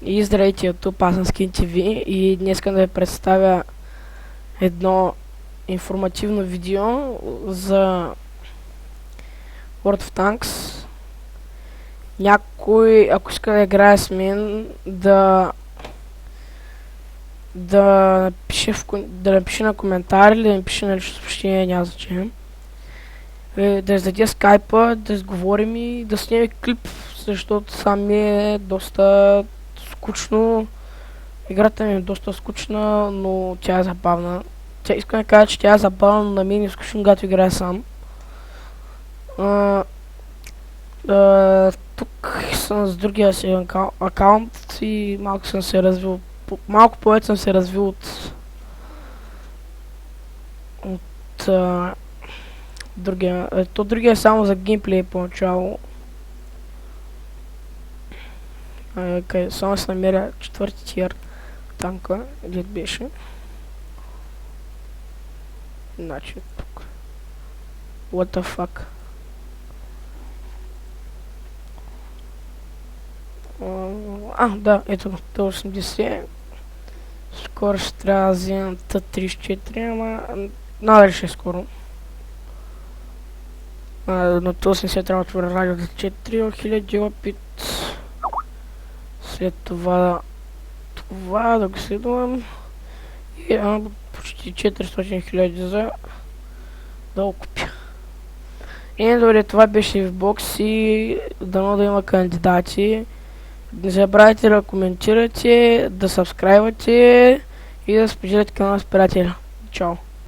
И здравейте, YouTube, аз съм Skin TV и днес искам да ви представя едно информативно видео за World of Tanks. Някой, ако иска да играе с мен, да напише на коментар или да ми пише на лично съобщение, няма значение. Да издаде скайпа, да изговорим и да снимем клип, защото сам ми е доста скучно. Играта ми е доста скучна, но тя е забавна. Искам да кажа, че тя е забавна, но на мен е скучно, когато играя сам. Тук съм с другия си акаунт и малко съм се развил. Малко повече съм се развил от другия. Другия е само за геймплей поначало. Само се намеря четвърти тир танка, где беше. Значи тук. What the fuck? Да, ето, Т-80. Скоро ще трябва да вземам Т-34, ама надали ще е скоро. На Т-80 трябва да отворя радио за 4000 опит. След това да го следвам. И почти 400 000 за да го купя. И добре, това беше в бокс и дано да има кандидати. Не забравяйте да коментирате, да сабскрайбвате и да споделяте канала с приятели. Чао!